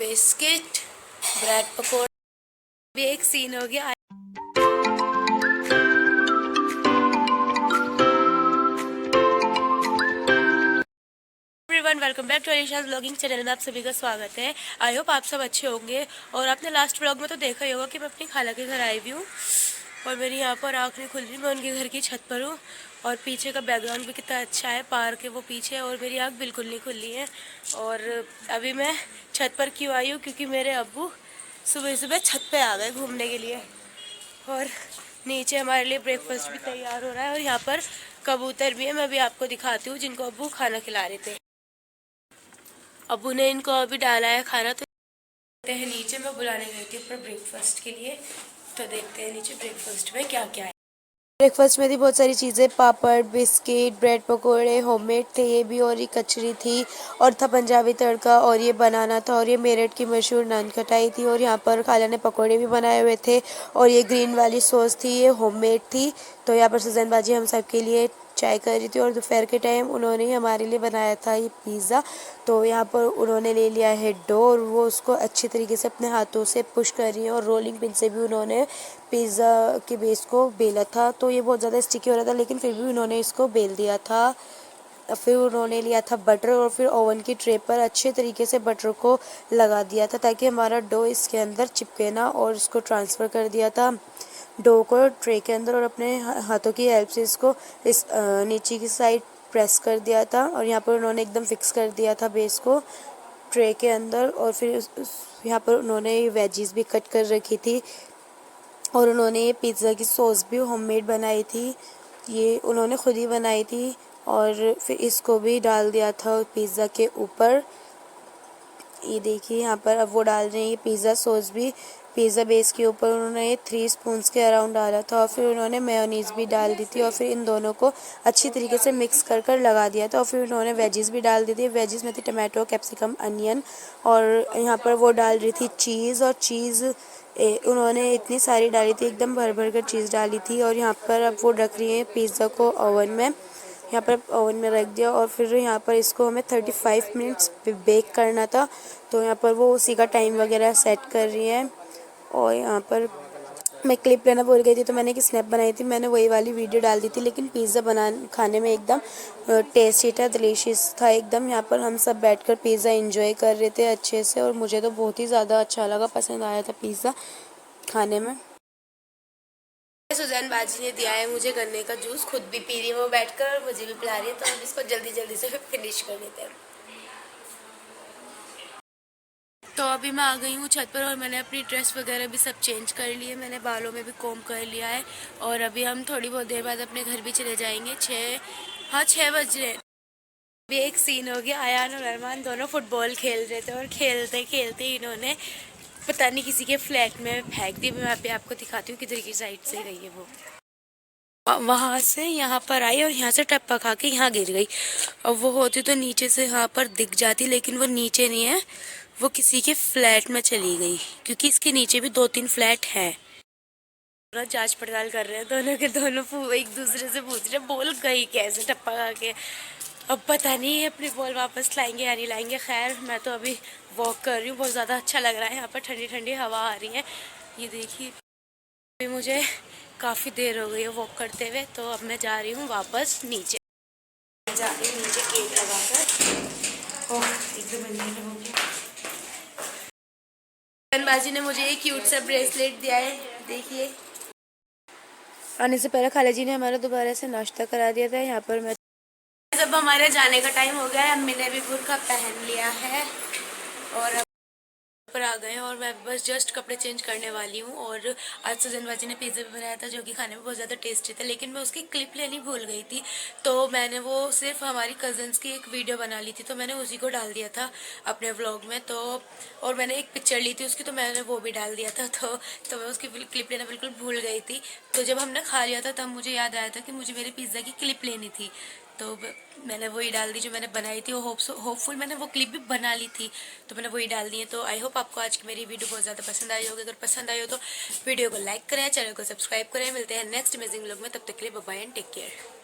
Biscuit, bread पकौड़े भी एक सीन हो गया। Everyone, welcome back to Alisha's vlogging channel में आप सभी का स्वागत है। आई होप आप सब अच्छे होंगे। और आपने लास्ट व्लॉग में तो देखा ही होगा कि मैं अपनी खाला के घर आई हुई हूँ और मेरी यहाँ पर आँख नहीं खुल रही। मैं उनके घर की छत पर हूँ और पीछे का बैकग्राउंड भी कितना अच्छा है, पार्क है वो पीछे, और मेरी आँख बिल्कुल नहीं खुल रही है। और अभी मैं छत पर क्यों आई हूँ, क्योंकि मेरे अब्बू सुबह सुबह छत पे आ गए घूमने के लिए और नीचे हमारे लिए ब्रेकफास्ट भी तैयार हो रहा है। और यहाँ पर कबूतर भी है, मैं भी आपको दिखाती हूँ, जिनको अब्बू खाना खिला रहे थे। अब्बू ने इनको अभी डाला है खाना, तो देखते हैं नीचे। मैं बुलाने गई थी ऊपर ब्रेकफास्ट के लिए, तो देखते हैं नीचे ब्रेकफास्ट में क्या क्या है। ब्रेकफास्ट में थी बहुत सारी चीज़ें, पापड़, बिस्किट, ब्रेड पकोड़े होममेड थे ये भी, और ये कचरी थी, और था पंजाबी तड़का, और ये बनाना था, और ये मेरठ की मशहूर नान खटाई थी, और यहाँ पर खाला ने पकोड़े भी बनाए हुए थे, और ये ग्रीन वाली सॉस थी, ये होममेड थी। तो यहाँ पर सुजैन बाजी हम सब के लिए चाय कर रही थी, और दोपहर के टाइम उन्होंने ही हमारे लिए बनाया था ये पिज़्ज़ा। तो यहाँ पर उन्होंने ले लिया है डो, और वो उसको अच्छी तरीके से अपने हाथों से पुश कर रही है, और रोलिंग पिन से भी उन्होंने पिज़्ज़ा के बेस को बेला था। तो ये बहुत ज़्यादा स्टिकी हो रहा था, लेकिन फिर भी उन्होंने इसको बेल दिया था। फिर उन्होंने लिया था बटर, और फिर ओवन की ट्रे पर अच्छे तरीके से बटर को लगा दिया था ताकि हमारा डो इसके अंदर चिपके ना, और इसको ट्रांसफ़र कर दिया था डो को ट्रे के अंदर, और अपने हाथों की हेल्प से इसको इस नीचे की साइड प्रेस कर दिया था। और यहाँ पर उन्होंने एकदम फिक्स कर दिया था बेस को ट्रे के अंदर। और फिर यहाँ पर उन्होंने वेजीज भी कट कर रखी थी, और उन्होंने ये पिज़्ज़ा की सॉस भी होममेड बनाई थी, ये उन्होंने खुद ही बनाई थी। और फिर इसको भी डाल दिया था पिज़्ज़ा के ऊपर। ये देखिए यहाँ पर अब वो डाल रहे हैं ये पिज़्ज़ा सॉस भी पिज़्ज़ा बेस के ऊपर उन्होंने 3 स्पून्स के अराउंड डाला था, और फिर उन्होंने मेयोनीज़ भी डाल दी थी, और फिर इन दोनों को अच्छी तरीके से मिक्स कर कर लगा दिया था। और फिर उन्होंने वेजीज़ भी डाल दी थी। वेजीज़ में थी टमाटो, कैप्सिकम, अनियन, और यहाँ पर वो डाल रही थी चीज़। और चीज़ उन्होंने इतनी सारी डाली थी, एकदम भर भर कर चीज़ डाली थी। और यहाँ पर अब वो रख रही हैं पिज़्ज़ा को ओवन में, यहाँ पर ओवन में रख दिया, और फिर यहाँ पर इसको हमें 35 मिनट्स बेक करना था। तो यहाँ पर वो उसी का टाइम वगैरह सेट कर रही हैं। और यहाँ पर मैं क्लिप लेना भूल गई थी, तो मैंने एक स्नैप बनाई थी, मैंने वही वाली वीडियो डाल दी थी। लेकिन पिज़्ज़ा खाने में एकदम टेस्टी था, डिलीशियस था एकदम। यहाँ पर हम सब बैठकर पिज़्ज़ा एंजॉय कर रहे थे अच्छे से, और मुझे तो बहुत ही ज़्यादा अच्छा लगा, पसंद आया था पिज़्ज़ा खाने में। सुजैन बाजी ने दिया है मुझे गन्ने का जूस, खुद भी पी रही है वो बैठकर, और मुझे भी पिला रही है, तो हम इसको जल्दी जल्दी से फिनिश कर लेते हैं। तो अभी मैं आ गई हूँ छत पर, और मैंने अपनी ड्रेस वगैरह भी सब चेंज कर ली है, मैंने बालों में भी कोम कर लिया है, और अभी हम थोड़ी बहुत देर बाद अपने घर भी चले जाएंगे। 6 बज रहे। अभी एक सीन हो गया, अयान और अरमान दोनों फुटबॉल खेल रहे थे, और खेलते खेलते इन्होंने पता नहीं किसी के फ्लैट में फेंक दी। मैं पे आपको दिखाती हूँ किधर की साइड से गई है वो। वहां से यहाँ पर आई, और यहाँ से टप्पा खा के यहाँ गिर गई। अब वो होती तो नीचे से यहाँ पर दिख जाती, लेकिन वो नीचे नहीं है, वो किसी के फ्लैट में चली गई, क्योंकि इसके नीचे भी 2-3 फ्लैट हैं। जांच पड़ताल कर रहे हैं दोनों के दोनों, एक दूसरे से पूछ रहे बोल गई कैसे टप्पा खा के। अब पता नहीं अपनी बॉल वापस लाएंगे या नहीं लाएंगे। खैर मैं तो अभी वॉक कर रही हूँ, बहुत ज़्यादा अच्छा लग रहा है, यहाँ पर ठंडी ठंडी हवा आ रही है। ये देखिए अभी मुझे काफ़ी देर हो गई है वॉक करते हुए, तो अब मैं जा रही हूँ वापस नीचे। जा रही हूँ नीचे गेट लगाकर। ओह एकदम अंधेरा हो गया। बाजी ने मुझे एक क्यूट सा ब्रेसलेट दिया है, देखिए। आने से पहले खाला जी ने हमारा दोबारा से नाश्ता करा दिया था। यहाँ पर मैं जब हमारे जाने का टाइम हो गया है, अम्मी ने भी बुर्का पहन लिया है, और पर आ गए, और मैं बस जस्ट कपड़े चेंज करने वाली हूँ। और आज सुजैन बाजी ने पिज़्ज़ा भी बनाया था, जो कि खाने में बहुत ज़्यादा टेस्टी था, लेकिन मैं उसकी क्लिप लेनी भूल गई थी। तो मैंने वो सिर्फ हमारी कज़न्स की एक वीडियो बना ली थी, तो मैंने उसी को डाल दिया था अपने व्लॉग में। तो और मैंने एक पिक्चर ली थी उसकी, तो मैंने वो भी डाल दिया था। तो मैं उसकी क्लिप लेना बिल्कुल भूल गई थी। तो जब हमने खा लिया था, तब मुझे याद आया था कि मुझे मेरे पिज़्ज़ा की क्लिप लेनी थी, तो मैंने वही डाल दी जो मैंने बनाई थी। होपफुल मैंने वो क्लिप भी बना ली थी, तो मैंने वही डाल दी है। तो आई होप आपको आज की मेरी वीडियो बहुत ज़्यादा पसंद आई होगी। अगर पसंद आई हो तो वीडियो को लाइक करें, चैनल को सब्सक्राइब करें। मिलते हैं नेक्स्ट अमेजिंग व्लॉग में, तब तक के लिए bye bye and take care.